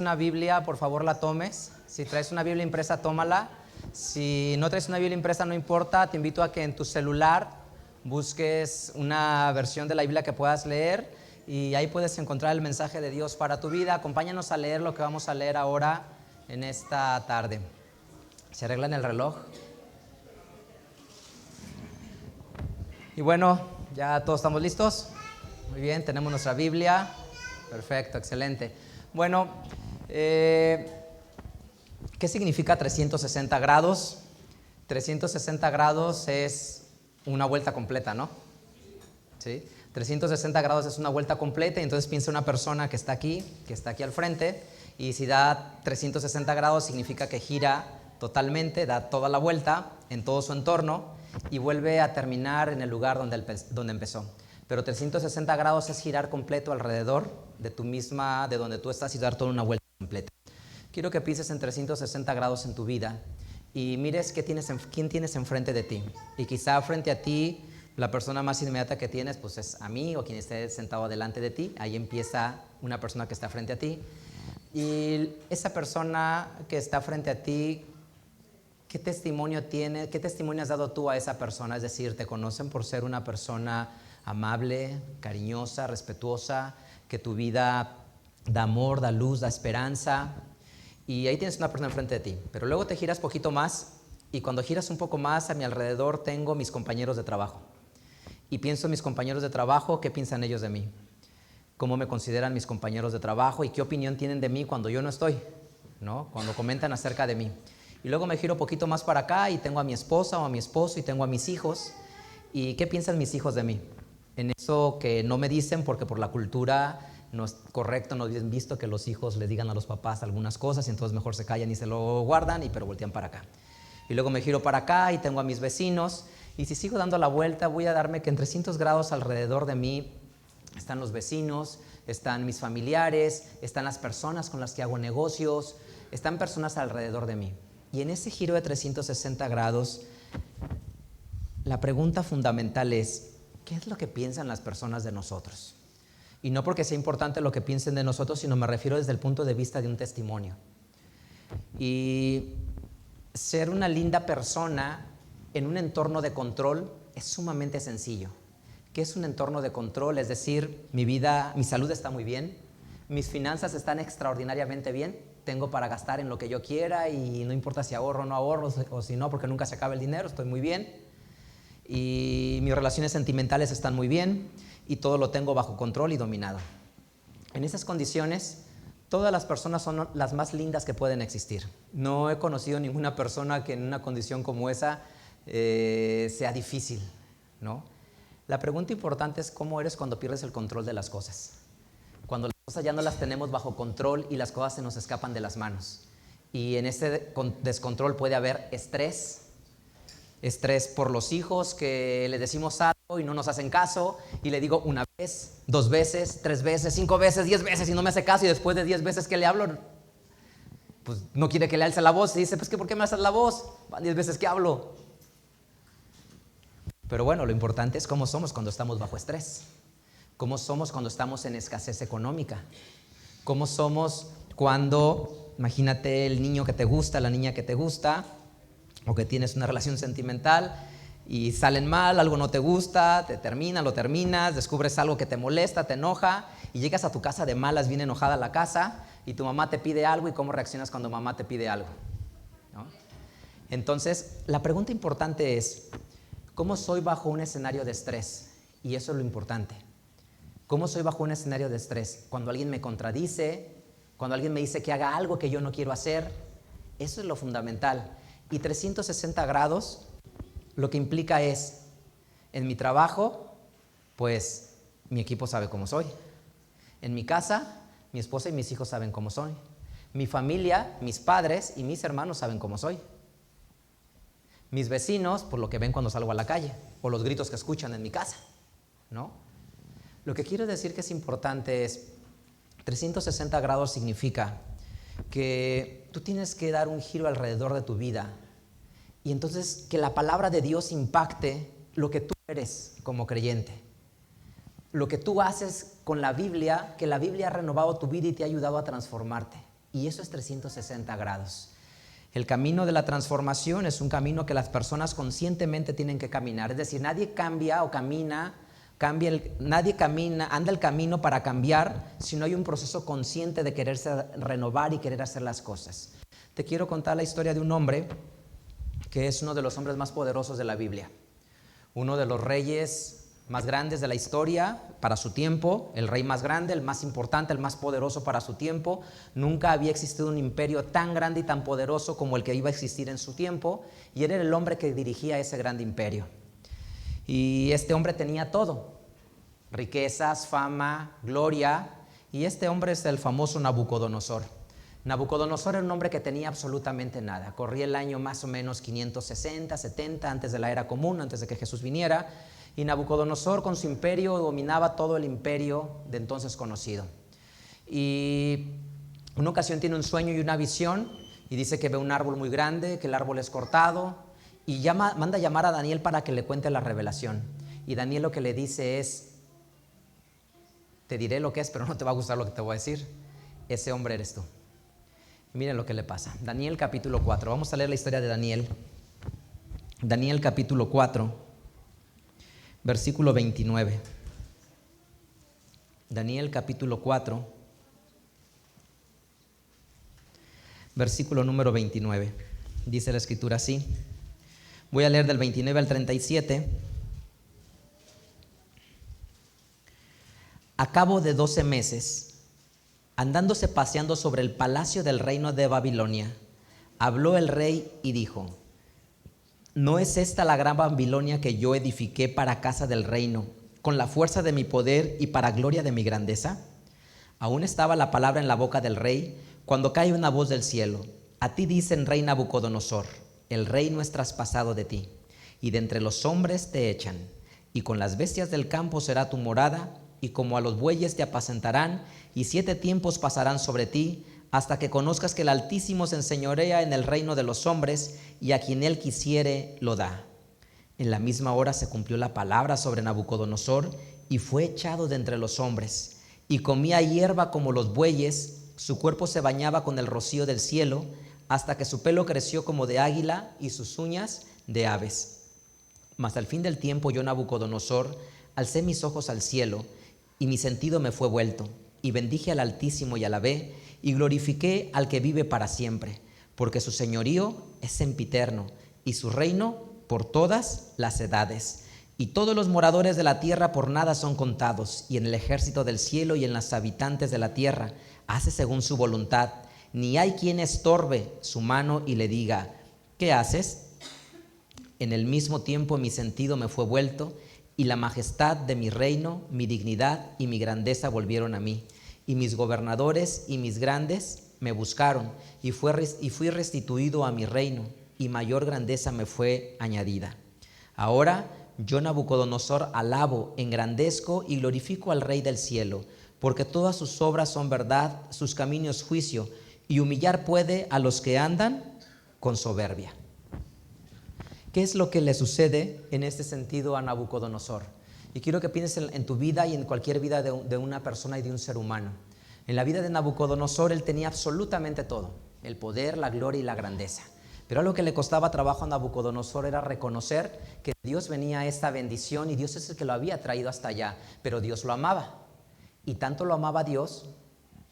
una Biblia, por favor la tomes. Si traes una Biblia impresa, tómala. Si no traes una Biblia impresa, no importa. Te invito a que en tu celular busques una versión de la Biblia que puedas leer y ahí puedes encontrar el mensaje de Dios para tu vida. Acompáñanos a leer lo que vamos a leer ahora en esta tarde. ¿Se arreglan el reloj? Y bueno, ya todos estamos listos. Muy bien, tenemos nuestra Biblia. Perfecto, excelente. Bueno, ¿qué significa 360 grados? 360 grados es una vuelta completa, ¿no? ¿Sí? 360 grados es una vuelta completa y entonces piensa una persona que está aquí al frente, y si da 360 grados significa que gira totalmente, da toda la vuelta en todo su entorno y vuelve a terminar en el lugar donde empezó. Pero 360 grados es girar completo alrededor de donde tú estás y dar toda una vuelta completa. Quiero que pienses en 360 grados en tu vida y mires quién tienes enfrente de ti. Y quizá frente a ti, la persona más inmediata que tienes pues es a mí o quien esté sentado delante de ti. Ahí empieza una persona que está frente a ti. Y esa persona que está frente a ti, ¿qué testimonio tiene? ¿Qué testimonio has dado tú a esa persona? Es decir, ¿te conocen por ser una persona amable, cariñosa, respetuosa, que tu vida da amor, da luz, da esperanza? Y ahí tienes una persona enfrente de ti. Pero luego te giras poquito más y cuando giras un poco más, a mi alrededor tengo mis compañeros de trabajo. Y pienso en mis compañeros de trabajo, ¿qué piensan ellos de mí? ¿Cómo me consideran mis compañeros de trabajo y qué opinión tienen de mí cuando yo no estoy, ¿no? Cuando comentan acerca de mí. Y luego me giro poquito más para acá y tengo a mi esposa o a mi esposo y tengo a mis hijos. ¿Y qué piensan mis hijos de mí? En eso que no me dicen porque por la cultura no es correcto, no es bien visto que los hijos le digan a los papás algunas cosas y entonces mejor se callan y se lo guardan, pero voltean para acá. Y luego me giro para acá y tengo a mis vecinos. Y si sigo dando la vuelta, voy a darme que en 300 grados alrededor de mí están los vecinos, están mis familiares, están las personas con las que hago negocios, están personas alrededor de mí. Y en ese giro de 360 grados, la pregunta fundamental es, ¿qué es lo que piensan las personas de nosotros? Y no porque sea importante lo que piensen de nosotros, sino me refiero desde el punto de vista de un testimonio. Y ser una linda persona en un entorno de control es sumamente sencillo. ¿Qué es un entorno de control? Es decir, mi salud está muy bien, mis finanzas están extraordinariamente bien, tengo para gastar en lo que yo quiera y no importa si ahorro o no ahorro, o si no, porque nunca se acaba el dinero, estoy muy bien. Y mis relaciones sentimentales están muy bien y todo lo tengo bajo control y dominado. En esas condiciones, todas las personas son las más lindas que pueden existir. No he conocido ninguna persona que en una condición como esa sea difícil, ¿no? La pregunta importante es cómo eres cuando pierdes el control de las cosas. Cuando las cosas ya no las tenemos bajo control y las cosas se nos escapan de las manos. Y en ese descontrol puede haber estrés por los hijos que le decimos algo y no nos hacen caso, y le digo una vez, 2 veces, 3 veces, 5 veces, 10 veces y no me hace caso, y después de 10 veces que le hablo, pues no quiere que le alce la voz y dice, pues ¿por qué me alzas la voz? Van 10 veces que hablo. Pero bueno, lo importante es cómo somos cuando estamos bajo estrés, cómo somos cuando estamos en escasez económica, cómo somos cuando, imagínate el niño que te gusta, la niña que te gusta, o que tienes una relación sentimental y salen mal, algo no te gusta, lo terminas, descubres algo que te molesta, te enoja y llegas a tu casa de malas, bien enojada a la casa, y tu mamá te pide algo y cómo reaccionas cuando mamá te pide algo, ¿no? Entonces, la pregunta importante es, ¿cómo soy bajo un escenario de estrés? Y eso es lo importante. ¿Cómo soy bajo un escenario de estrés? Cuando alguien me contradice, cuando alguien me dice que haga algo que yo no quiero hacer, eso es lo fundamental. Y 360 grados lo que implica es, en mi trabajo, pues mi equipo sabe cómo soy. En mi casa, mi esposa y mis hijos saben cómo soy. Mi familia, mis padres y mis hermanos saben cómo soy. Mis vecinos, por lo que ven cuando salgo a la calle, o los gritos que escuchan en mi casa, ¿no? Lo que quiero decir que es importante es, 360 grados significa que tú tienes que dar un giro alrededor de tu vida y entonces que la palabra de Dios impacte lo que tú eres como creyente, lo que tú haces con la Biblia, que la Biblia ha renovado tu vida y te ha ayudado a transformarte. Y eso es 360 grados. El camino de la transformación es un camino que las personas conscientemente tienen que caminar. Es decir, nadie cambia o camina, anda el camino para cambiar si no hay un proceso consciente de quererse renovar y querer hacer las cosas. Te quiero contar la historia de un hombre que es uno de los hombres más poderosos de la Biblia. Uno de los reyes más grandes de la historia para su tiempo, el rey más grande, el más importante, el más poderoso para su tiempo. Nunca había existido un imperio tan grande y tan poderoso como el que iba a existir en su tiempo, y él era el hombre que dirigía ese gran imperio. Y este hombre tenía todo: riquezas, fama, gloria, y este hombre es el famoso Nabucodonosor. Nabucodonosor era un hombre que tenía absolutamente nada. Corría el año más o menos 560, 70 antes de la era común, antes de que Jesús viniera. Y Nabucodonosor con su imperio dominaba todo el imperio de entonces conocido. Y una ocasión tiene un sueño y una visión y dice que ve un árbol muy grande, que el árbol es cortado, y manda a llamar a Daniel para que le cuente la revelación. Y Daniel lo que le dice es: te diré lo que es, pero no te va a gustar lo que te voy a decir. Ese hombre eres tú. Y miren lo que le pasa. Daniel capítulo 4. Vamos a leer la historia de Daniel. Daniel capítulo 4. Versículo 29. Daniel capítulo 4, versículo número 29. Dice la escritura así. Voy a leer del 29 al 37. A cabo de 12 meses, andándose paseando sobre el palacio del reino de Babilonia, habló el rey y dijo: ¿no es esta la gran Babilonia que yo edifiqué para casa del reino, con la fuerza de mi poder y para gloria de mi grandeza? Aún estaba la palabra en la boca del rey, cuando cae una voz del cielo: a ti dicen, rey Nabucodonosor, el reino es traspasado de ti, y de entre los hombres te echan, y con las bestias del campo será tu morada, y como a los bueyes te apacentarán, y 7 tiempos pasarán sobre ti, hasta que conozcas que el Altísimo se enseñorea en el reino de los hombres, y a quien él quisiere lo da. En la misma hora se cumplió la palabra sobre Nabucodonosor, y fue echado de entre los hombres, y comía hierba como los bueyes, su cuerpo se bañaba con el rocío del cielo, hasta que su pelo creció como de águila, y sus uñas de aves. Mas al fin del tiempo yo, Nabucodonosor, alcé mis ojos al cielo, y mi sentido me fue vuelto, y bendije al Altísimo y alabé, y glorifiqué al que vive para siempre, porque su señorío es sempiterno, y su reino por todas las edades. Y todos los moradores de la tierra por nada son contados, y en el ejército del cielo y en los habitantes de la tierra hace según su voluntad, ni hay quien estorbe su mano y le diga: ¿qué haces? En el mismo tiempo mi sentido me fue vuelto, y la majestad de mi reino, mi dignidad y mi grandeza volvieron a mí. Y mis gobernadores y mis grandes me buscaron, y fui restituido a mi reino, y mayor grandeza me fue añadida. Ahora yo, Nabucodonosor, alabo, engrandezco y glorifico al Rey del cielo, porque todas sus obras son verdad, sus caminos juicio, y humillar puede a los que andan con soberbia. ¿Qué es lo que le sucede en este sentido a Nabucodonosor? Y quiero que pienses en tu vida y en cualquier vida de una persona y de un ser humano. En la vida de Nabucodonosor él tenía absolutamente todo: el poder, la gloria y la grandeza. Pero algo que le costaba trabajo a Nabucodonosor era reconocer que Dios venía a esta bendición y Dios es el que lo había traído hasta allá. Pero Dios lo amaba. Y tanto lo amaba Dios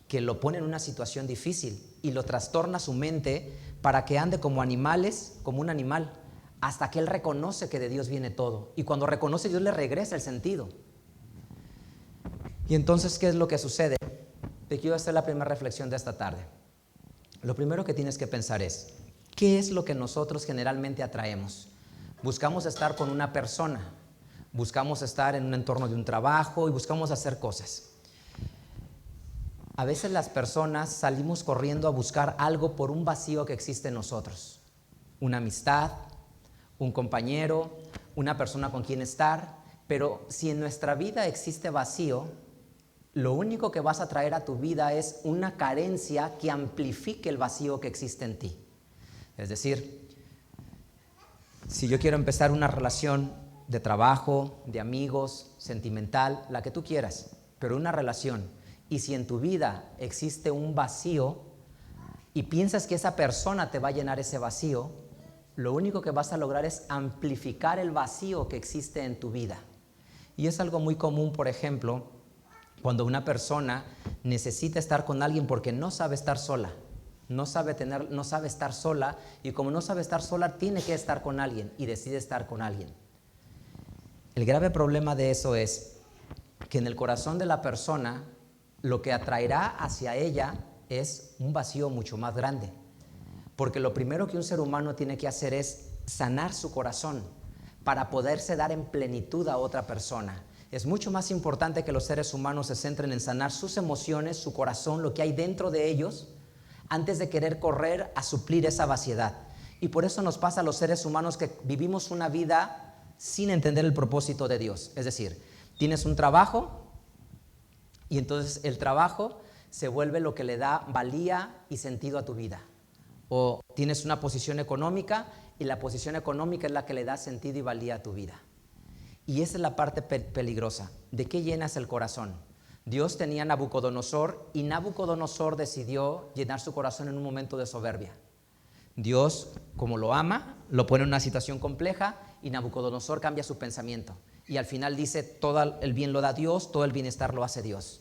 que lo pone en una situación difícil y lo trastorna su mente para que ande como un animal, hasta que él reconoce que de Dios viene todo. Y cuando reconoce, Dios le regresa el sentido. Y entonces, ¿qué es lo que sucede? Te quiero hacer la primera reflexión de esta tarde. Lo primero que tienes que pensar es: ¿qué es lo que nosotros generalmente atraemos? Buscamos estar con una persona, buscamos estar en un entorno de un trabajo y buscamos hacer cosas. A veces las personas salimos corriendo a buscar algo por un vacío que existe en nosotros. Una amistad, un compañero, una persona con quien estar. Pero si en nuestra vida existe vacío, lo único que vas a traer a tu vida es una carencia que amplifique el vacío que existe en ti. Es decir, si yo quiero empezar una relación de trabajo, de amigos, sentimental, la que tú quieras, pero una relación, y si en tu vida existe un vacío, y piensas que esa persona te va a llenar ese vacío, lo único que vas a lograr es amplificar el vacío que existe en tu vida. Y es algo muy común, por ejemplo, cuando una persona necesita estar con alguien porque no sabe estar sola, no sabe estar sola, y como no sabe estar sola, tiene que estar con alguien y decide estar con alguien. El grave problema de eso es que en el corazón de la persona lo que atraerá hacia ella es un vacío mucho más grande. Porque lo primero que un ser humano tiene que hacer es sanar su corazón para poderse dar en plenitud a otra persona. Es mucho más importante que los seres humanos se centren en sanar sus emociones, su corazón, lo que hay dentro de ellos, antes de querer correr a suplir esa vaciedad. Y por eso nos pasa a los seres humanos que vivimos una vida sin entender el propósito de Dios. Es decir, tienes un trabajo y entonces el trabajo se vuelve lo que le da valía y sentido a tu vida. O tienes una posición económica y la posición económica es la que le da sentido y valía a tu vida. Y esa es la parte peligrosa. ¿De qué llenas el corazón? Dios tenía a Nabucodonosor y Nabucodonosor decidió llenar su corazón en un momento de soberbia. Dios, como lo ama, lo pone en una situación compleja y Nabucodonosor cambia su pensamiento. Y al final dice, todo el bien lo da Dios, todo el bienestar lo hace Dios.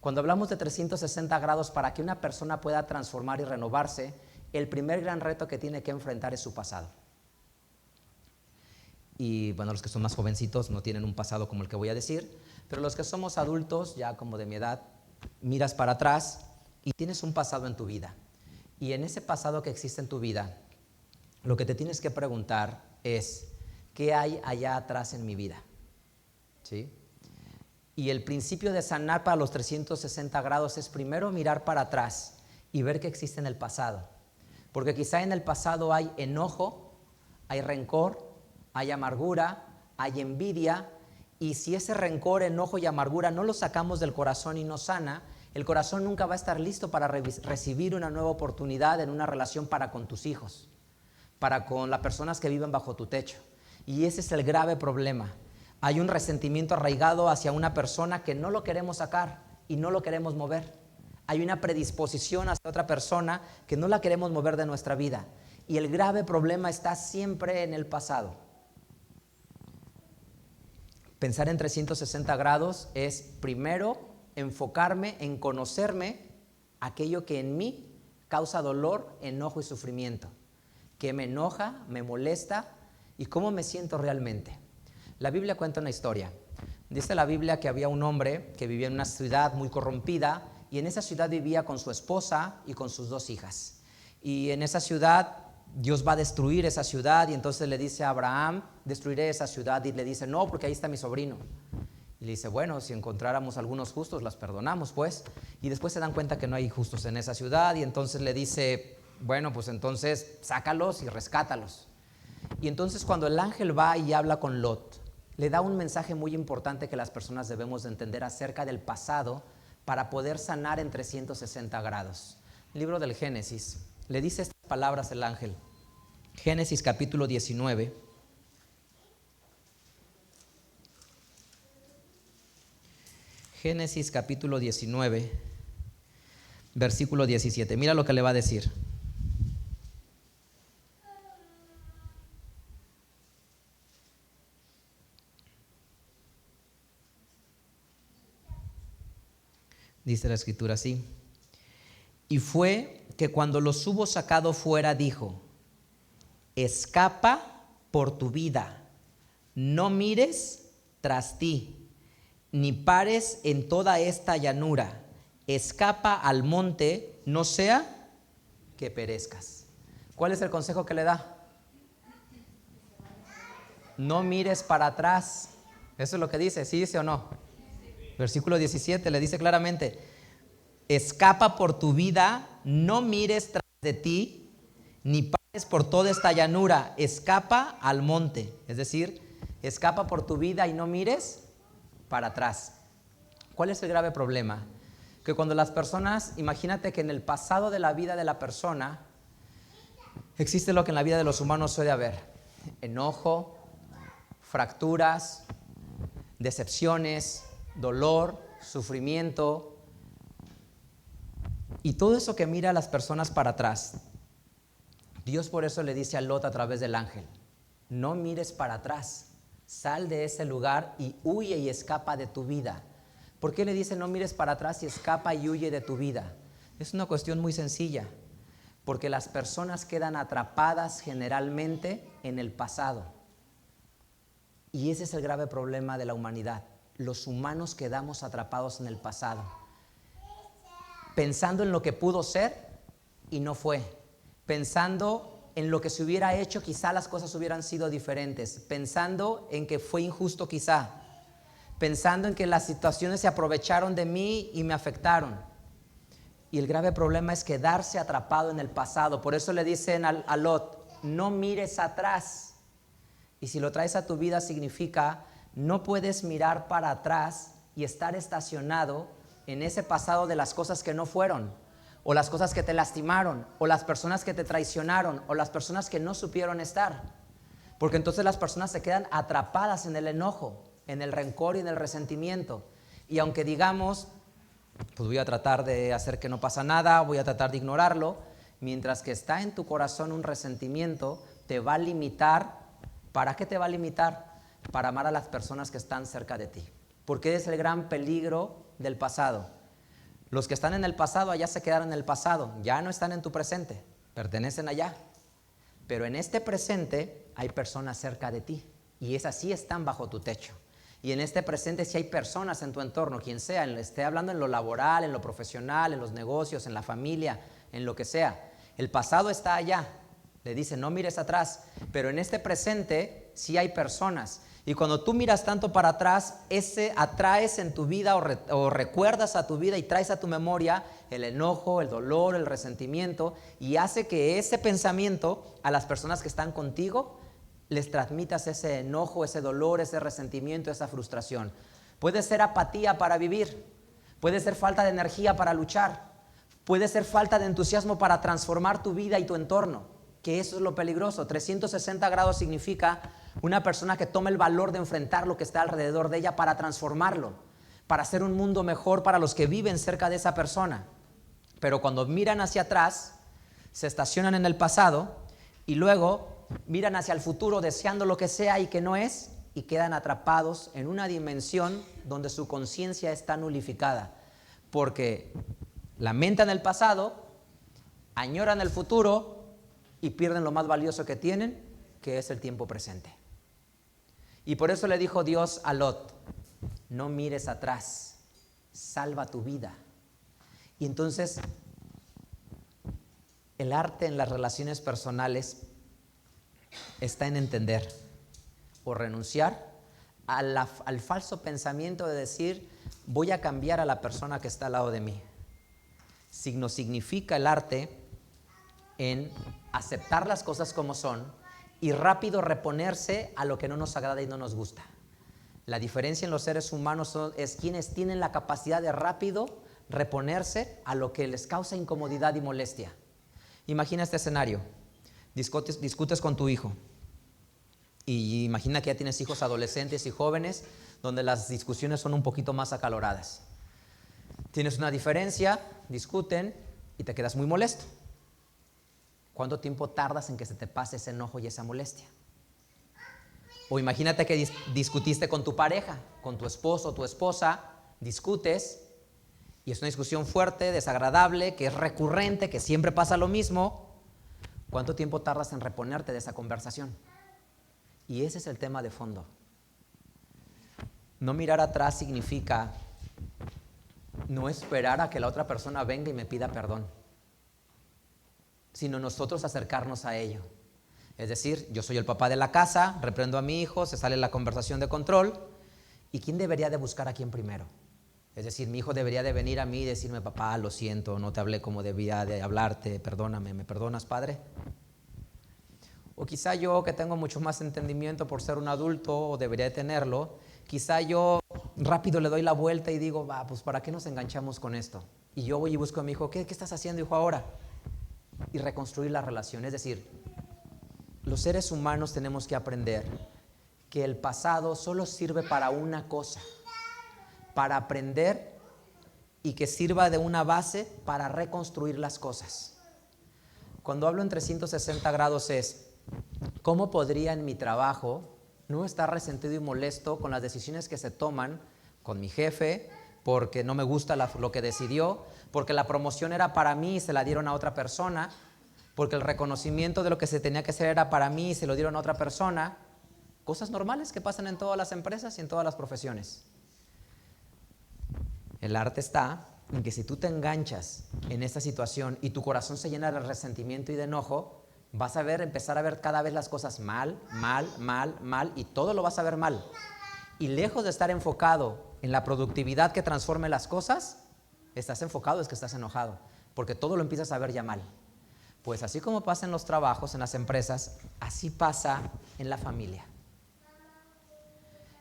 Cuando hablamos de 360 grados, para que una persona pueda transformar y renovarse, el primer gran reto que tiene que enfrentar es su pasado. Y bueno, los que son más jovencitos no tienen un pasado como el que voy a decir, pero los que somos adultos, ya como de mi edad, miras para atrás y tienes un pasado en tu vida. Y en ese pasado que existe en tu vida, lo que te tienes que preguntar es, ¿qué hay allá atrás en mi vida? ¿Sí? Y el principio de sanar para los 360 grados es primero mirar para atrás y ver qué existe en el pasado. Porque quizá en el pasado hay enojo, hay rencor, hay amargura, hay envidia, y si ese rencor, enojo y amargura no lo sacamos del corazón y no sana, el corazón nunca va a estar listo para recibir una nueva oportunidad en una relación para con tus hijos, para con las personas que viven bajo tu techo. Y ese es el grave problema. Hay un resentimiento arraigado hacia una persona que no lo queremos sacar y no lo queremos mover. Hay una predisposición hacia otra persona que no la queremos mover de nuestra vida. Y el grave problema está siempre en el pasado. Pensar en 360 grados es primero enfocarme en conocerme aquello que en mí causa dolor, enojo y sufrimiento. ¿Qué me enoja, me molesta y cómo me siento realmente? La Biblia cuenta una historia. Dice la Biblia que había un hombre que vivía en una ciudad muy corrompida y en esa ciudad vivía con su esposa y con sus 2 hijas. Y en esa ciudad Dios va a destruir esa ciudad y entonces le dice a Abraham, destruiré esa ciudad, y le dice, no, porque ahí está mi sobrino. Y le dice, bueno, si encontráramos algunos justos, las perdonamos, pues. Y después se dan cuenta que no hay justos en esa ciudad y entonces le dice, bueno, pues entonces sácalos y rescátalos. Y entonces cuando el ángel va y habla con Lot, le da un mensaje muy importante que las personas debemos de entender acerca del pasado para poder sanar en 360 grados. Libro del Génesis, le dice estas palabras el ángel. Génesis capítulo 19. Génesis capítulo 19, versículo 17. Mira lo que le va a decir. Dice la escritura así. Y fue que cuando los hubo sacado fuera dijo, escapa por tu vida, no mires tras ti, ni pares en toda esta llanura, escapa al monte, no sea que perezcas. ¿Cuál es el consejo que le da? No mires para atrás. Eso es lo que dice, ¿sí dice o no? Versículo 17 le dice claramente, escapa por tu vida, no mires tras de ti, ni pares por toda esta llanura, escapa al monte. Es decir, escapa por tu vida y no mires para atrás. ¿Cuál es el grave problema? Que cuando las personas, imagínate que en el pasado de la vida de la persona existe lo que en la vida de los humanos suele haber: enojo, fracturas, decepciones, dolor, sufrimiento. Y todo eso que mira a las personas para atrás, Dios por eso le dice a Lot a través del ángel, no mires para atrás, sal de ese lugar y huye y escapa de tu vida. ¿Por qué le dice no mires para atrás y escapa y huye de tu vida? Es una cuestión muy sencilla, porque las personas quedan atrapadas generalmente en el pasado. Y ese es el grave problema de la humanidad. Los humanos quedamos atrapados en el pasado, pensando en lo que pudo ser y no fue, pensando en lo que se hubiera hecho, quizá las cosas hubieran sido diferentes, pensando en que fue injusto quizá, pensando en que las situaciones se aprovecharon de mí y me afectaron. Y el grave problema es quedarse atrapado en el pasado. Por eso le dicen a Lot, no mires atrás. Y si lo traes a tu vida significa, no puedes mirar para atrás y estar estacionado en ese pasado de las cosas que no fueron, o las cosas que te lastimaron, o las personas que te traicionaron, o las personas que no supieron estar. Porque entonces las personas se quedan atrapadas en el enojo, en el rencor y en el resentimiento. Y aunque digamos, pues voy a tratar de hacer que no pasa nada, voy a tratar de ignorarlo, mientras que está en tu corazón un resentimiento, te va a limitar. ¿Para qué te va a limitar? Para amar a las personas que están cerca de ti. Porque es el gran peligro del pasado. Los que están en el pasado allá se quedaron en el pasado, ya no están en tu presente, pertenecen allá. Pero en este presente hay personas cerca de ti y esas sí están bajo tu techo. Y en este presente sí hay personas en tu entorno, quien sea, esté hablando en lo laboral, en lo profesional, en los negocios, en la familia, en lo que sea. El pasado está allá, le dice no mires atrás, pero en este presente sí hay personas. Y cuando tú miras tanto para atrás, atraes en tu vida o recuerdas a tu vida y traes a tu memoria el enojo, el dolor, el resentimiento, y hace que ese pensamiento a las personas que están contigo les transmitas ese enojo, ese dolor, ese resentimiento, esa frustración. Puede ser apatía para vivir, puede ser falta de energía para luchar, puede ser falta de entusiasmo para transformar tu vida y tu entorno, que eso es lo peligroso. 360 grados significa una persona que toma el valor de enfrentar lo que está alrededor de ella para transformarlo, para hacer un mundo mejor para los que viven cerca de esa persona. Pero cuando miran hacia atrás, se estacionan en el pasado y luego miran hacia el futuro deseando lo que sea y que no es, y quedan atrapados en una dimensión donde su conciencia está nulificada, porque lamentan el pasado, añoran el futuro y pierden lo más valioso que tienen, que es el tiempo presente. Y por eso le dijo Dios a Lot, no mires atrás, salva tu vida. Y entonces el arte en las relaciones personales está en entender o renunciar al falso pensamiento de decir voy a cambiar a la persona que está al lado de mí. Significa el arte en aceptar las cosas como son y rápido reponerse a lo que no nos agrada y no nos gusta. La diferencia en los seres humanos es quienes tienen la capacidad de rápido reponerse a lo que les causa incomodidad y molestia. Imagina este escenario, discutes con tu hijo y imagina que ya tienes hijos adolescentes y jóvenes donde las discusiones son un poquito más acaloradas. Tienes una diferencia, discuten y te quedas muy molesto. ¿Cuánto tiempo tardas en que se te pase ese enojo y esa molestia? O imagínate que discutiste con tu pareja, con tu esposo o tu esposa, discutes y es una discusión fuerte, desagradable, que es recurrente, que siempre pasa lo mismo. ¿Cuánto tiempo tardas en reponerte de esa conversación? Y ese es el tema de fondo. No mirar atrás significa no esperar a que la otra persona venga y me pida perdón, sino nosotros acercarnos a ello. Es decir, yo soy el papá de la casa, reprendo a mi hijo, se sale la conversación de control, ¿y quién debería de buscar a quién primero? Es decir, mi hijo debería de venir a mí y decirme, papá, lo siento, no te hablé como debía de hablarte, perdóname, ¿me perdonas, padre? O quizá yo, que tengo mucho más entendimiento por ser un adulto, o debería de tenerlo, quizá yo rápido le doy la vuelta y digo, pues ¿para qué nos enganchamos con esto? Y yo voy y busco a mi hijo, ¿qué estás haciendo, hijo, ahora? Y reconstruir la relación. Es decir, los seres humanos tenemos que aprender que el pasado solo sirve para una cosa, para aprender y que sirva de una base para reconstruir las cosas. Cuando hablo en 360 grados es, ¿cómo podría en mi trabajo no estar resentido y molesto con las decisiones que se toman con mi jefe, porque no me gusta lo que decidió, porque la promoción era para mí y se la dieron a otra persona, porque el reconocimiento de lo que se tenía que hacer era para mí y se lo dieron a otra persona? Cosas normales que pasan en todas las empresas y en todas las profesiones. El arte está en que si tú te enganchas en esta situación y tu corazón se llena de resentimiento y de enojo, vas a empezar a ver cada vez las cosas mal, y todo lo vas a ver mal. Y lejos de estar enfocado en la productividad que transforme las cosas, estás enfocado, es que estás enojado, porque todo lo empiezas a ver ya mal. Pues así como pasa en los trabajos, en las empresas, así pasa en la familia.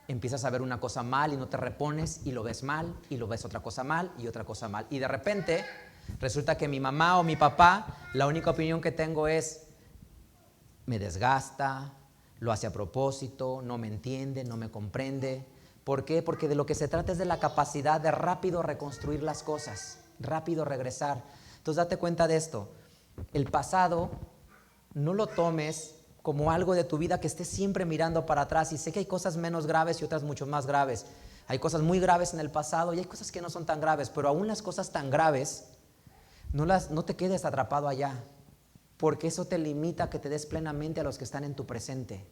Empiezas a ver una cosa mal y no te repones y lo ves mal y lo ves otra cosa mal y otra cosa mal. Y de repente resulta que mi mamá o mi papá, la única opinión que tengo es, me desgasta, lo hace a propósito, no me entiende, no me comprende. ¿Por qué? Porque de lo que se trata es de la capacidad de rápido reconstruir las cosas, rápido regresar. Entonces date cuenta de esto, el pasado no lo tomes como algo de tu vida que estés siempre mirando para atrás. Y sé que hay cosas menos graves y otras mucho más graves. Hay cosas muy graves en el pasado y hay cosas que no son tan graves, pero aún las cosas tan graves, no te quedes atrapado allá, porque eso te limita a que te des plenamente a los que están en tu presente.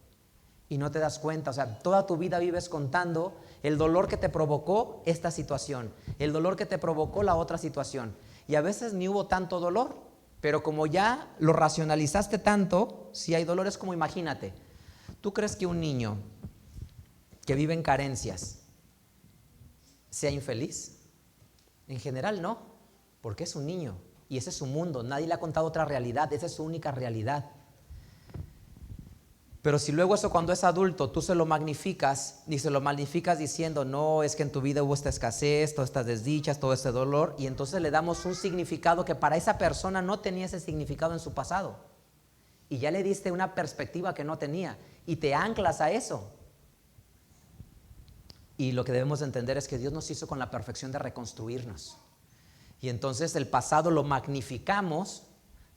Y no te das cuenta, o sea, toda tu vida vives contando el dolor que te provocó esta situación, el dolor que te provocó la otra situación. Y a veces ni hubo tanto dolor, pero como ya lo racionalizaste tanto, si hay dolor es como, imagínate, ¿tú crees que un niño que vive en carencias sea infeliz? En general no, porque es un niño y ese es su mundo, nadie le ha contado otra realidad, esa es su única realidad. Pero si luego eso cuando es adulto tú se lo magnificas y se lo magnificas diciendo, no, es que en tu vida hubo esta escasez, todas estas desdichas, todo este dolor, y entonces le damos un significado que para esa persona no tenía ese significado en su pasado. Y ya le diste una perspectiva que no tenía y te anclas a eso. Y lo que debemos entender es que Dios nos hizo con la perfección de reconstruirnos. Y entonces el pasado lo magnificamos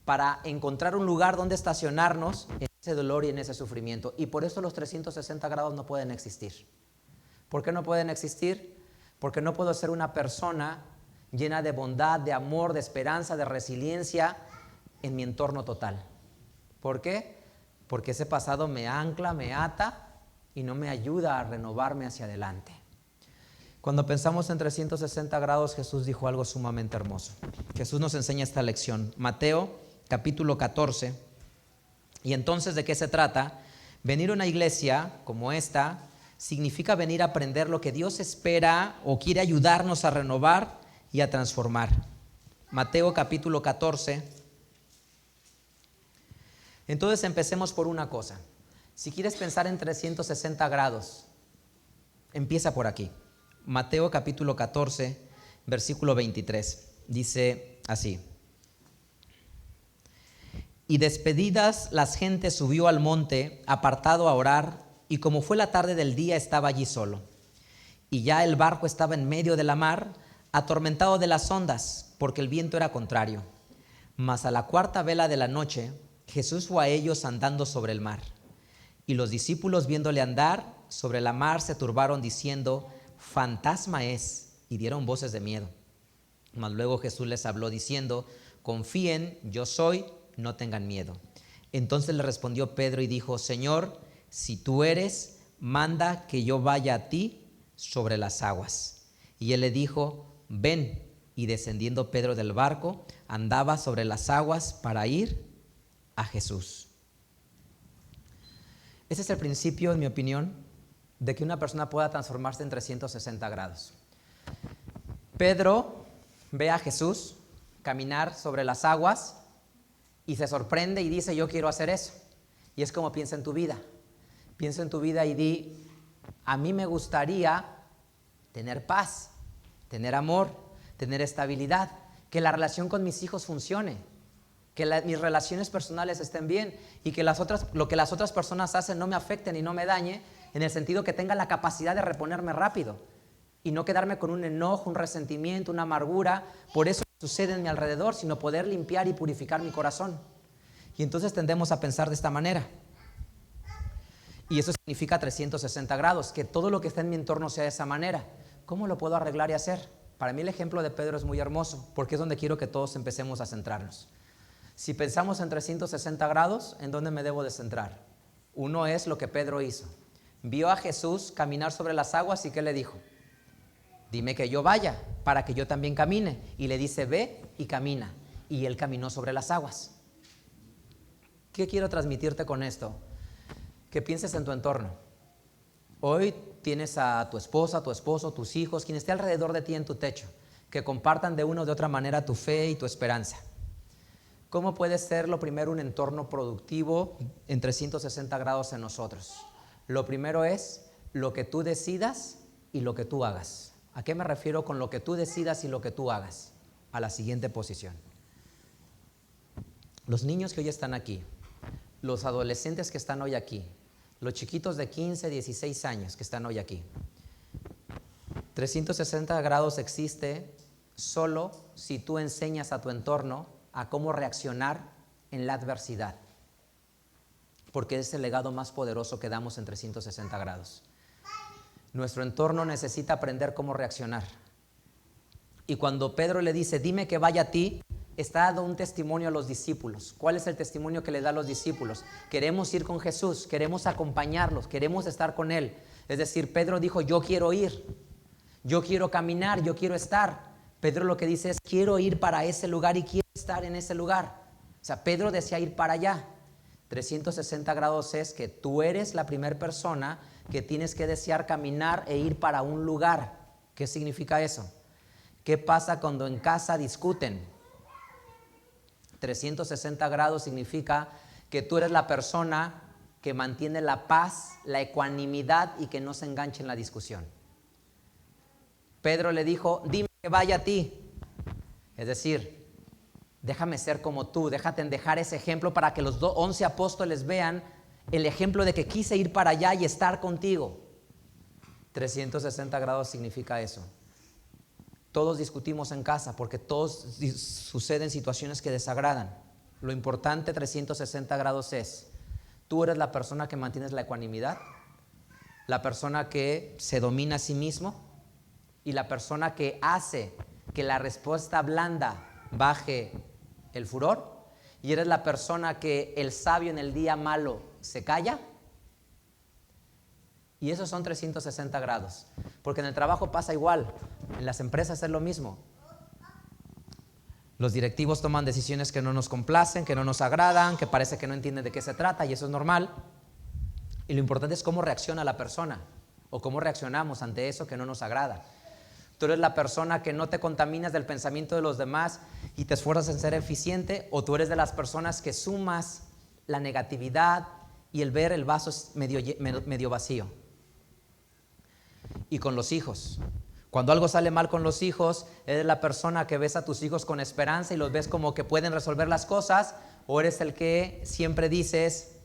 para encontrar un lugar donde estacionarnos en ese dolor y en ese sufrimiento. Y por eso los 360 grados no pueden existir. ¿Por qué no pueden existir? Porque no puedo ser una persona llena de bondad, de amor, de esperanza, de resiliencia en mi entorno total. ¿Por qué? Porque ese pasado me ancla, me ata y no me ayuda a renovarme hacia adelante. Cuando pensamos en 360 grados, Jesús dijo algo sumamente hermoso. Jesús nos enseña esta lección. Mateo capítulo 14. Y entonces, ¿de qué se trata? Venir a una iglesia como esta significa venir a aprender lo que Dios espera o quiere ayudarnos a renovar y a transformar. Mateo capítulo 14. Entonces empecemos por una cosa. Si quieres pensar en 360 grados, empieza por aquí. Mateo capítulo 14, versículo 23. Dice así. Y despedidas las gentes subió al monte, apartado a orar, y como fue la tarde del día estaba allí solo. Y ya el barco estaba en medio de la mar, atormentado de las ondas, porque el viento era contrario. Mas a la cuarta vela de la noche, Jesús fue a ellos andando sobre el mar. Y los discípulos viéndole andar sobre la mar se turbaron diciendo, fantasma es, y dieron voces de miedo. Mas luego Jesús les habló diciendo, confíen, yo soy, no tengan miedo. Entonces le respondió Pedro y dijo, Señor, si tú eres, manda que yo vaya a ti sobre las aguas. Y él le dijo, ven. Y descendiendo Pedro del barco, andaba sobre las aguas para ir a Jesús. Ese es el principio, en mi opinión, de que una persona pueda transformarse en 360 grados. Pedro ve a Jesús caminar sobre las aguas y se sorprende y dice, yo quiero hacer eso. Y es como piensa en tu vida. Piensa en tu vida y di, a mí me gustaría tener paz, tener amor, tener estabilidad, que la relación con mis hijos funcione, que mis relaciones personales estén bien y que lo que las otras personas hacen no me afecten y no me dañe, en el sentido que tenga la capacidad de reponerme rápido. y no quedarme con un enojo, un resentimiento, una amargura por eso que sucede en mi alrededor, sino poder limpiar y purificar mi corazón. Y entonces tendemos a pensar de esta manera. Y eso significa 360 grados, que todo lo que está en mi entorno sea de esa manera. ¿Cómo lo puedo arreglar y hacer? Para mí el ejemplo de Pedro es muy hermoso, porque es donde quiero que todos empecemos a centrarnos. Si pensamos en 360 grados, ¿en dónde me debo de centrar? Uno es lo que Pedro hizo. Vio a Jesús caminar sobre las aguas y ¿qué le dijo? Dime que yo vaya, para que yo también camine. Y le dice, ve y camina. Y él caminó sobre las aguas. ¿Qué quiero transmitirte con esto? Que pienses en tu entorno. Hoy tienes a tu esposa, tu esposo, tus hijos, quien esté alrededor de ti en tu techo, que compartan de una o de otra manera tu fe y tu esperanza. ¿Cómo puede ser lo primero un entorno productivo en 360 grados en nosotros? Lo primero es lo que tú decidas y lo que tú hagas. ¿A qué me refiero con lo que tú decidas y lo que tú hagas? A la siguiente posición. Los niños que hoy están aquí, los adolescentes que están hoy aquí, los chiquitos de 15, 16 años que están hoy aquí. 360 grados existe solo si tú enseñas a tu entorno a cómo reaccionar en la adversidad, porque es el legado más poderoso que damos en 360 grados. Nuestro entorno necesita aprender cómo reaccionar. Y cuando Pedro le dice, dime que vaya a ti, está dando un testimonio a los discípulos. ¿Cuál es el testimonio que le da a los discípulos? Queremos ir con Jesús, queremos acompañarlos, queremos estar con Él. Es decir, Pedro dijo, yo quiero ir, yo quiero caminar, yo quiero estar. Pedro lo que dice es, quiero ir para ese lugar y quiero estar en ese lugar. O sea, Pedro desea ir para allá. 360 grados es que tú eres la primera persona que tienes que desear caminar e ir para un lugar. ¿Qué significa eso? ¿Qué pasa cuando en casa discuten? 360 grados significa que tú eres la persona que mantiene la paz, la ecuanimidad y que no se enganche en la discusión. Pedro le dijo, dime que vaya a ti. Es decir, déjame ser como tú, déjate dejar ese ejemplo para que los 11 apóstoles vean el ejemplo de que quise ir para allá y estar contigo. 360 grados significa eso. Todos discutimos en casa porque todos suceden situaciones que desagradan. Lo importante 360 grados es, tú eres la persona que mantienes la ecuanimidad, la persona que se domina a sí mismo y la persona que hace que la respuesta blanda baje el furor, y eres la persona que el sabio en el día malo se calla. Y esos son 360 grados, porque en el trabajo pasa igual, en las empresas es lo mismo. Los directivos toman decisiones que no nos complacen, que no nos agradan, que parece que no entienden de qué se trata, y eso es normal. Y lo importante es cómo reacciona la persona, o cómo reaccionamos ante eso que no nos agrada. Tú eres la persona que no te contaminas del pensamiento de los demás y te esfuerzas en ser eficiente, o tú eres de las personas que sumas la negatividad y el ver el vaso medio vacío. Y con los hijos, cuando algo sale mal con los hijos, eres la persona que ves a tus hijos con esperanza y los ves como que pueden resolver las cosas, o eres el que siempre dices,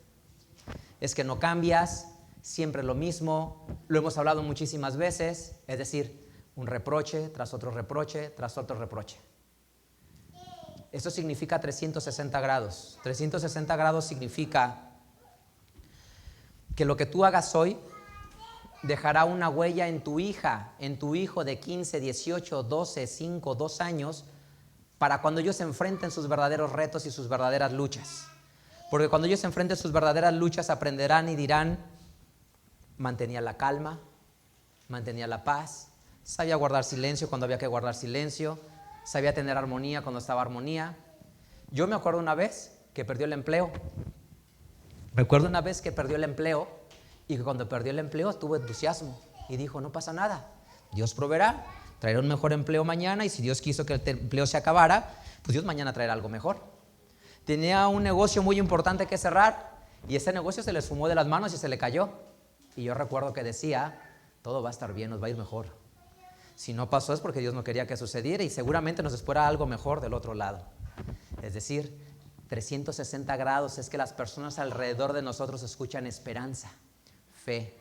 es que no cambias, siempre lo mismo, lo hemos hablado muchísimas veces, es decir, un reproche tras otro reproche, tras otro reproche. Eso significa 360 grados. 360 grados significa que lo que tú hagas hoy dejará una huella en tu hija, en tu hijo de 15, 18, 12, 5, 2 años, para cuando ellos se enfrenten sus verdaderos retos y sus verdaderas luchas. Porque cuando ellos se enfrenten sus verdaderas luchas, aprenderán y dirán, mantenía la calma, mantenía la paz, sabía guardar silencio cuando había que guardar silencio, sabía tener armonía cuando estaba armonía. Yo me acuerdo una vez que perdió el empleo. Y que cuando perdió el empleo tuvo entusiasmo y dijo, no pasa nada, Dios proveerá, traerá un mejor empleo mañana, y si Dios quiso que el empleo se acabara, pues Dios mañana traerá algo mejor. Tenía un negocio muy importante que cerrar y ese negocio se le esfumó de las manos y se le cayó. Y yo recuerdo que decía, todo va a estar bien, nos va a ir mejor. Si no pasó es porque Dios no quería que sucediera y seguramente nos espera algo mejor del otro lado. Es decir, 360 grados es que las personas alrededor de nosotros escuchan esperanza, fe,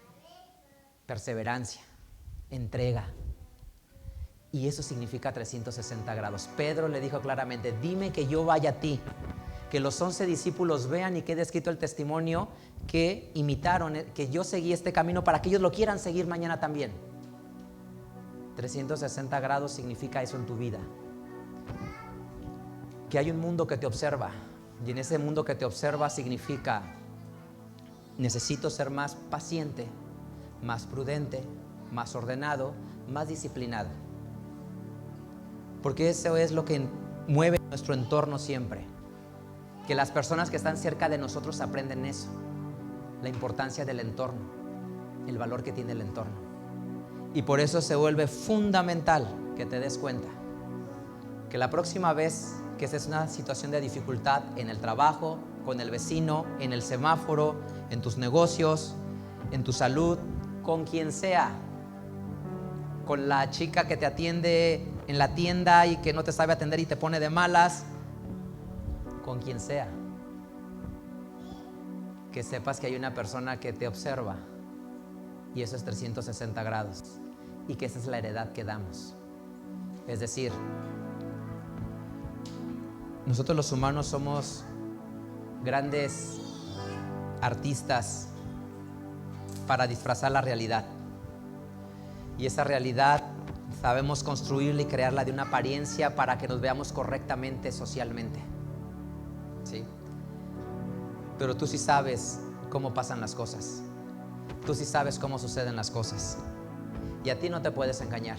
perseverancia, entrega, Y eso significa 360 grados. Pedro le dijo claramente, dime que yo vaya a ti, que los 11 discípulos vean y quede escrito el testimonio que imitaron, que yo seguí este camino para que ellos lo quieran seguir mañana también. 360 grados significa eso en tu vida. Que hay un mundo que te observa, y en ese mundo que te observa significa, necesito ser más paciente, más prudente, más ordenado, más disciplinado. Porque eso es lo que mueve nuestro entorno siempre. Que las personas que están cerca de nosotros aprenden eso. La importancia del entorno, el valor que tiene el entorno. Y por eso se vuelve fundamental que te des cuenta que la próxima vez que estés en una situación de dificultad en el trabajo, con el vecino, en el semáforo, en tus negocios, en tu salud, con quien sea, con la chica que te atiende en la tienda y que no te sabe atender y te pone de malas, con quien sea, que sepas que hay una persona que te observa, y eso es 360 grados, y que esa es la heredad que damos. Es decir, nosotros los humanos somos grandes artistas para disfrazar la realidad, y esa realidad sabemos construirla y crearla de una apariencia para que nos veamos correctamente socialmente, ¿sí? Pero tú sí sabes cómo pasan las cosas, tú sí sabes cómo suceden las cosas, y a ti no te puedes engañar,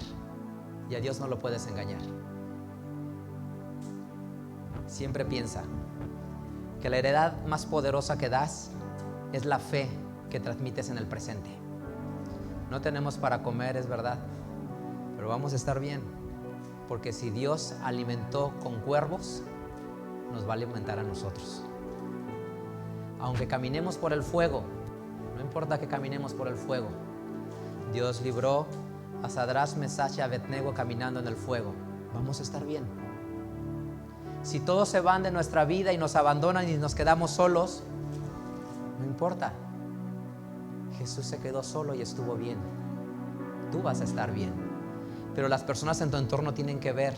y a Dios no lo puedes engañar. Siempre piensa que la heredad más poderosa que das es la fe que transmites en el presente. No tenemos para comer, es verdad, pero vamos a estar bien, porque si Dios alimentó con cuervos, nos va a alimentar a nosotros. Aunque caminemos por el fuego, no importa que caminemos por el fuego, Dios libró a Sadrach, Mesach y Abednego caminando en el fuego. Vamos a estar bien. Si todos se van de nuestra vida y nos abandonan y nos quedamos solos, no importa. Jesús se quedó solo y estuvo bien. Tú vas a estar bien. Pero las personas en tu entorno tienen que ver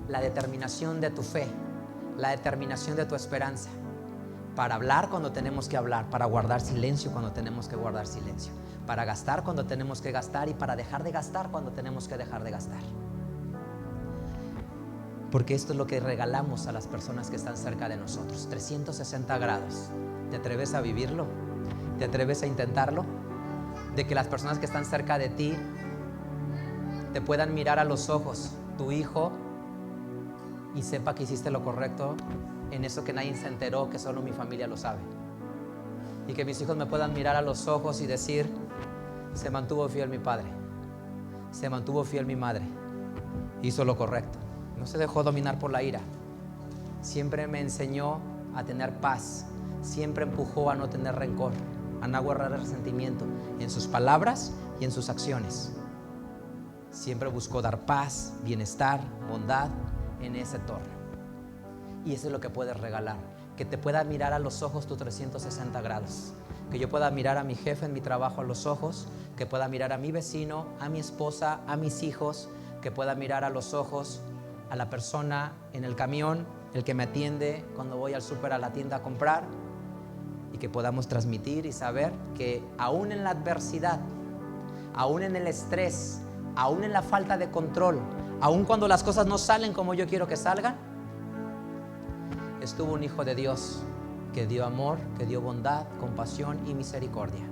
la determinación de tu fe, la determinación de tu esperanza, para hablar cuando tenemos que hablar, para guardar silencio cuando tenemos que guardar silencio, para gastar cuando tenemos que gastar y para dejar de gastar cuando tenemos que dejar de gastar. Porque esto es lo que regalamos a las personas que están cerca de nosotros, 360 grados. ¿Te atreves a vivirlo? ¿Te atreves a intentarlo? De que las personas que están cerca de ti te puedan mirar a los ojos, tu hijo, y sepa que hiciste lo correcto en eso que nadie se enteró, que solo mi familia lo sabe. Y que mis hijos me puedan mirar a los ojos y decir, se mantuvo fiel mi padre, se mantuvo fiel mi madre, hizo lo correcto, no se dejó dominar por la ira, siempre me enseñó a tener paz, siempre empujó a no tener rencor, a no guardar resentimiento en sus palabras y en sus acciones. Siempre buscó dar paz, bienestar, bondad en ese entorno. Y eso es lo que puedes regalar, que te pueda mirar a los ojos tus 360 grados, que yo pueda mirar a mi jefe en mi trabajo a los ojos, que pueda mirar a mi vecino, a mi esposa, a mis hijos, que pueda mirar a los ojos a la persona en el camión, el que me atiende cuando voy al súper, a la tienda a comprar, y que podamos transmitir y saber que aún en la adversidad, aún en el estrés, aún en la falta de control, aún cuando las cosas no salen como yo quiero que salgan, estuvo un hijo de Dios que dio amor, que dio bondad, compasión y misericordia.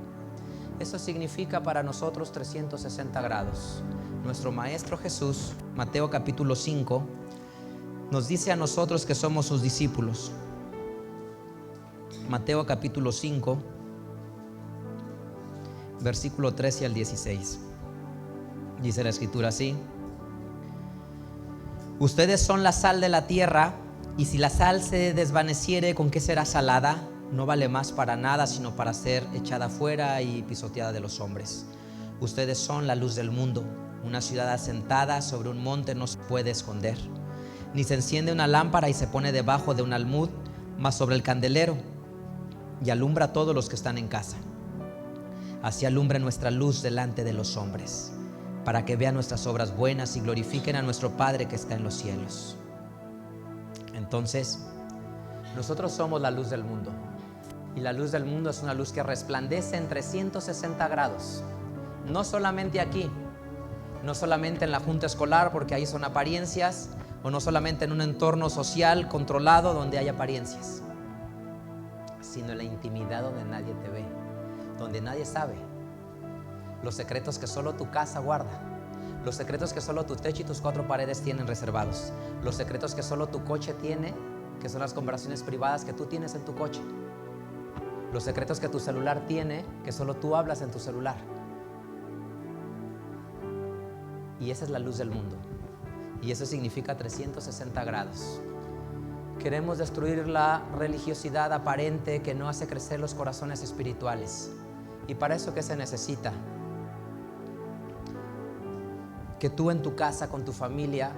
Eso significa para nosotros 360 grados. Nuestro Maestro Jesús, Mateo capítulo 5, nos dice a nosotros que somos sus discípulos. Mateo capítulo 5, versículo 13 al 16. Dice la escritura así: ustedes son la sal de la tierra, y si la sal se desvaneciere, ¿con qué será salada? No vale más para nada, sino para ser echada fuera y pisoteada de los hombres. Ustedes son la luz del mundo. Una ciudad asentada sobre un monte no se puede esconder, ni se enciende una lámpara y se pone debajo de un almud, mas sobre el candelero, y alumbra a todos los que están en casa. Así alumbra nuestra luz delante de los hombres, para que vean nuestras obras buenas y glorifiquen a nuestro Padre que está en los cielos. Entonces, nosotros somos la luz del mundo. Y la luz del mundo es una luz que resplandece en 360 grados. No solamente aquí, no solamente en la junta escolar, porque ahí son apariencias, o no solamente en un entorno social controlado donde hay apariencias, sino en la intimidad donde nadie te ve, donde nadie sabe. Los secretos que solo tu casa guarda, los secretos que solo tu techo y tus 4 paredes tienen reservados, los secretos que solo tu coche tiene, que son las conversaciones privadas que tú tienes en tu coche, los secretos que tu celular tiene, que solo tú hablas en tu celular. Y esa es la luz del mundo. Y eso significa 360 grados. Queremos destruir la religiosidad aparente que no hace crecer los corazones espirituales. ¿Y para eso qué se necesita? Que tú en tu casa, con tu familia,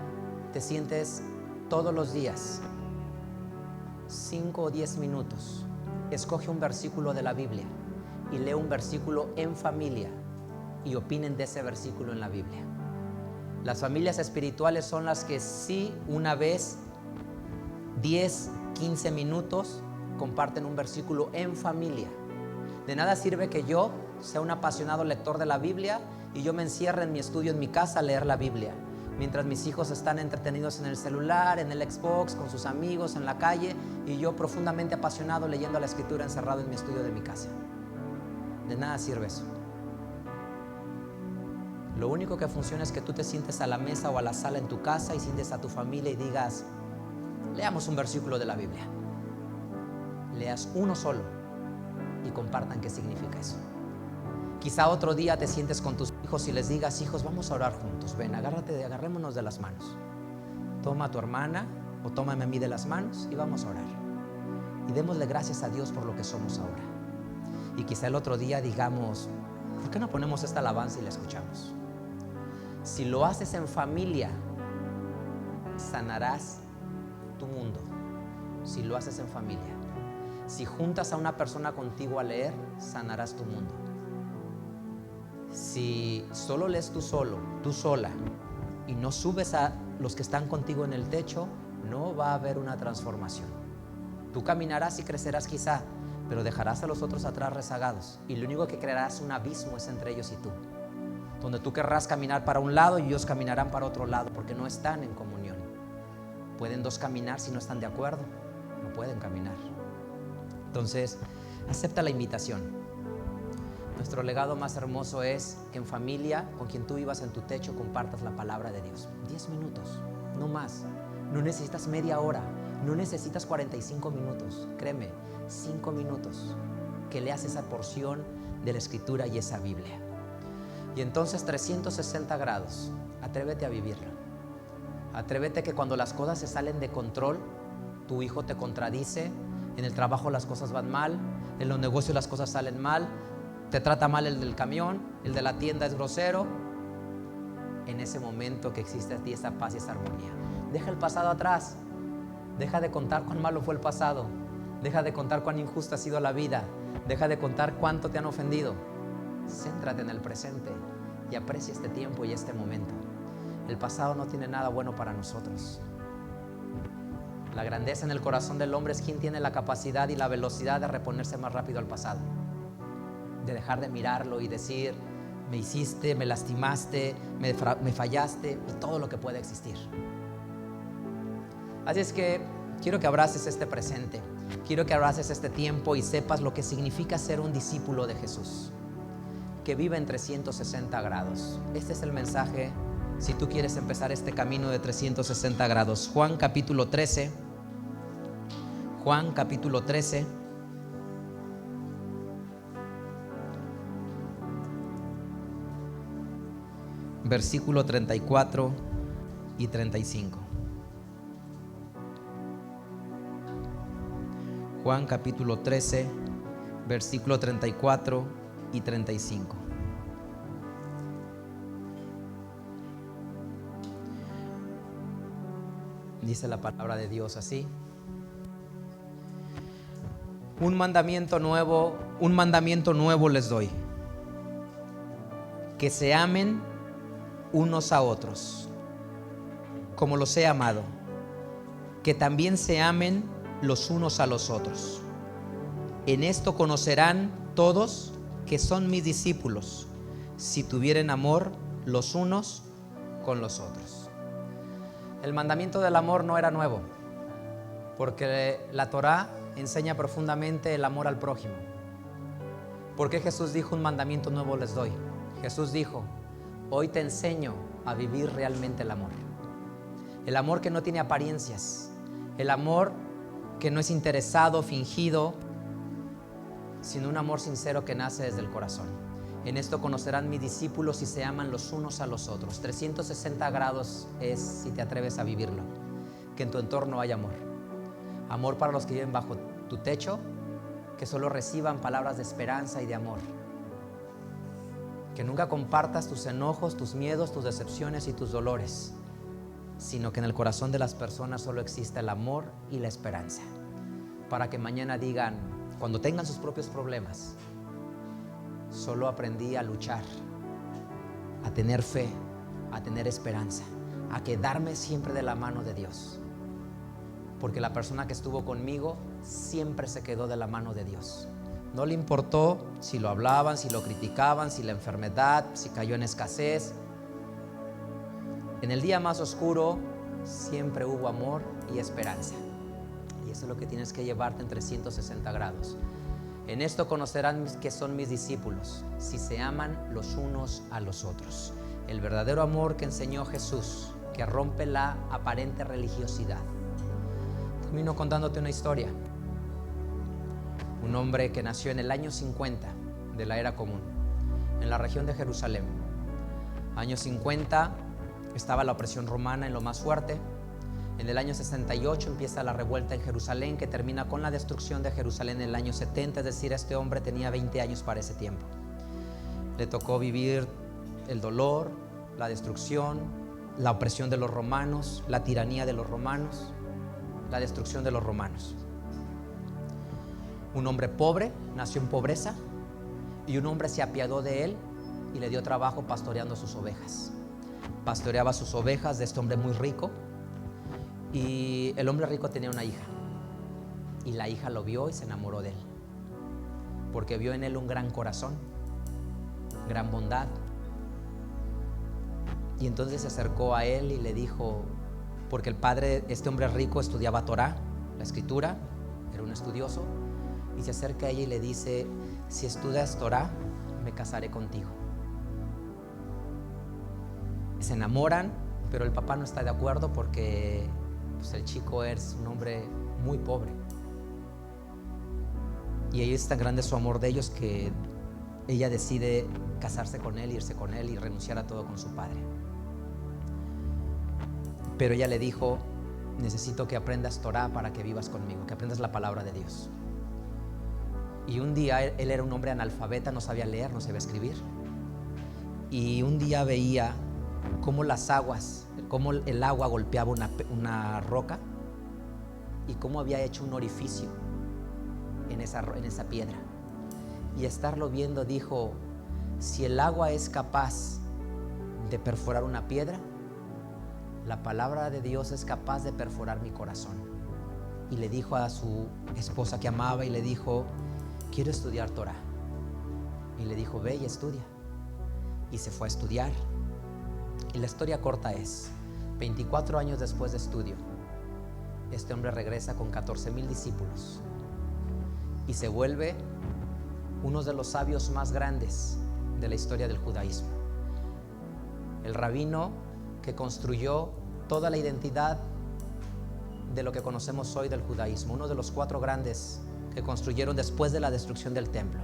te sientes todos los días 5 o 10 minutos. Escoge un versículo de la Biblia y lee un versículo en familia y opinen de ese versículo en la Biblia. Las familias espirituales son las que sí, una vez, 10, 15 minutos, comparten un versículo en familia. De nada sirve que yo sea un apasionado lector de la Biblia y yo me encierre en mi estudio en mi casa a leer la Biblia, mientras mis hijos están entretenidos en el celular, en el Xbox, con sus amigos, en la calle, y yo profundamente apasionado leyendo la Escritura encerrado en mi estudio de mi casa. De nada sirve eso. Lo único que funciona es que tú te sientes a la mesa o a la sala en tu casa y sientes a tu familia y digas: leamos un versículo de la Biblia. Leas uno solo y compartan qué significa eso. Quizá otro día te sientes con tus hijos y les digas: hijos, vamos a orar juntos. Ven, agarrémonos de las manos. Toma a tu hermana o tómame a mí de las manos y vamos a orar. Y démosle gracias a Dios por lo que somos ahora. Y quizá el otro día digamos: ¿por qué no ponemos esta alabanza y la escuchamos? Si lo haces en familia, sanarás tu mundo. Si lo haces en familia. Si juntas a una persona contigo a leer, sanarás tu mundo. Si solo lees tú solo, tú sola, y no subes a los que están contigo en el techo, no va a haber una transformación. Tú caminarás y crecerás quizá, pero dejarás a los otros atrás rezagados, y lo único que crearás un abismo es entre ellos y tú, donde tú querrás caminar para un lado y ellos caminarán para otro lado, porque no están en comunión. ¿Pueden dos caminar si no están de acuerdo? No pueden caminar. Entonces, acepta la invitación. Nuestro legado más hermoso es que en familia, con quien tú vivas en tu techo, compartas la palabra de Dios. 10 minutos, no más. No necesitas media hora, no necesitas 45 minutos. Créeme, 5 minutos que leas esa porción de la Escritura y esa Biblia. Y entonces 360 grados, atrévete a vivirlo. Atrévete que cuando las cosas se salen de control, tu hijo te contradice, en el trabajo las cosas van mal, en los negocios las cosas salen mal, te trata mal el del camión, el de la tienda es grosero. En ese momento que existe a ti esa paz y esa armonía. Deja el pasado atrás. Deja de contar cuán malo fue el pasado. Deja de contar cuán injusta ha sido la vida. Deja de contar cuánto te han ofendido. Céntrate en el presente y aprecia este tiempo y este momento. El pasado no tiene nada bueno para nosotros. La grandeza en el corazón del hombre es quien tiene la capacidad y la velocidad de reponerse más rápido al pasado. De dejar de mirarlo y decir: me hiciste, me lastimaste, me fallaste, y todo lo que pueda existir. Así es que quiero que abraces este presente, quiero que abraces este tiempo y sepas lo que significa ser un discípulo de Jesús, que vive en 360 grados. Este es el mensaje si tú quieres empezar este camino de 360 grados. Juan capítulo 13. Juan capítulo 13. Versículo 34 y 35. Juan capítulo 13, versículo 34 y 35. Dice la palabra de Dios así: un mandamiento nuevo les doy, que se amen unos a otros, como los he amado, que también se amen los unos a los otros. En esto conocerán todos que son mis discípulos, si tuvieren amor los unos con los otros. El mandamiento del amor no era nuevo, porque la Torá enseña profundamente el amor al prójimo. ¿Por qué Jesús dijo un mandamiento nuevo les doy? Jesús dijo, hoy te enseño a vivir realmente el amor. El amor que no tiene apariencias, el amor que no es interesado, fingido, sino un amor sincero que nace desde el corazón. En esto conocerán mis discípulos si se aman los unos a los otros. 360 grados es si te atreves a vivirlo, que en tu entorno haya amor. Amor para los que viven bajo tu techo, que solo reciban palabras de esperanza y de amor. Que nunca compartas tus enojos, tus miedos, tus decepciones y tus dolores, sino que en el corazón de las personas solo exista el amor y la esperanza, para que mañana digan, cuando tengan sus propios problemas, solo aprendí a luchar, a tener fe, a tener esperanza, a quedarme siempre de la mano de Dios, porque la persona que estuvo conmigo siempre se quedó de la mano de Dios. No le importó si lo hablaban, si lo criticaban, si la enfermedad, si cayó en escasez. En el día más oscuro siempre hubo amor y esperanza. Y eso es lo que tienes que llevarte en 360 grados. En esto conocerán que son mis discípulos, si se aman los unos a los otros. El verdadero amor que enseñó Jesús, que rompe la aparente religiosidad. Termino contándote una historia. Un hombre que nació en el año 50 de la era común, en la región de Jerusalén. Año 50 estaba la opresión romana en lo más fuerte. En el año 68 empieza la revuelta en Jerusalén, que termina con la destrucción de Jerusalén en el año 70, es decir, este hombre tenía 20 años para ese tiempo. Le tocó vivir el dolor, la destrucción, la opresión de los romanos, la tiranía de los romanos, la destrucción de los romanos. Un hombre pobre, nació en pobreza, y un hombre se apiadó de él y le dio trabajo pastoreando sus ovejas. Pastoreaba sus ovejas de este hombre muy rico, y el hombre rico tenía una hija, y la hija lo vio y se enamoró de él, porque vio en él un gran corazón, gran bondad. Y entonces se acercó a él y le dijo, porque el padre, este hombre rico, estudiaba Torá, la escritura, era un estudioso, y se acerca a ella y le dice, si estudias Torá, me casaré contigo. Se enamoran, pero el papá no está de acuerdo porque pues, el chico es un hombre muy pobre. Y ella es tan grande su amor de ellos que ella decide casarse con él, irse con él y renunciar a todo con su padre. Pero ella le dijo, necesito que aprendas Torá para que vivas conmigo, que aprendas la palabra de Dios. Y un día él era un hombre analfabeta, no sabía leer, no sabía escribir. Y un día veía cómo las aguas, cómo el agua golpeaba una roca y cómo había hecho un orificio en esa piedra. Y estarlo viendo dijo, si el agua es capaz de perforar una piedra, la palabra de Dios es capaz de perforar mi corazón. Y le dijo a su esposa que amaba y le dijo, quiero estudiar Torá. Y le dijo, ve y estudia. Y se fue a estudiar. Y la historia corta es, 24 años después de estudio, este hombre regresa con 14,000 discípulos y se vuelve uno de los sabios más grandes de la historia del judaísmo. El rabino que construyó toda la identidad de lo que conocemos hoy del judaísmo, uno de los 4 grandes que construyeron después de la destrucción del templo.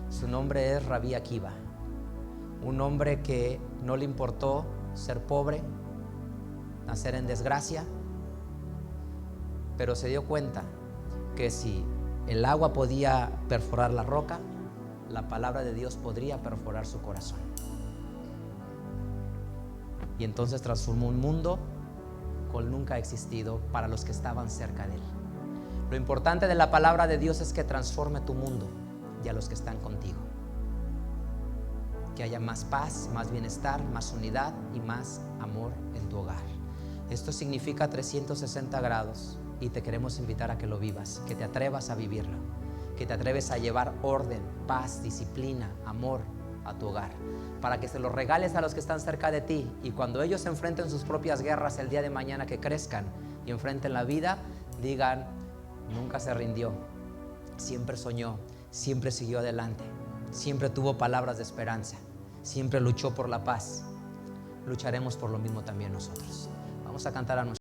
Su nombre es Rabí Akiva, un hombre que no le importó ser pobre, nacer en desgracia, pero se dio cuenta que si el agua podía perforar la roca, la palabra de Dios podría perforar su corazón. Y entonces transformó un mundo cual nunca ha existido para los que estaban cerca de él. Lo importante de la palabra de Dios es que transforme tu mundo y a los que están contigo. que haya más paz, más bienestar, más unidad y más amor en tu hogar. Esto significa 360 grados y te queremos invitar a que lo vivas, que te atrevas a vivirlo, que te atreves a llevar orden, paz, disciplina, amor a tu hogar, para que se los regales a los que están cerca de ti, y cuando ellos enfrenten sus propias guerras el día de mañana, que crezcan y enfrenten la vida, digan: nunca se rindió, siempre soñó, siempre siguió adelante, siempre tuvo palabras de esperanza, siempre luchó por la paz. Lucharemos por lo mismo también nosotros. Vamos a cantar a nuestro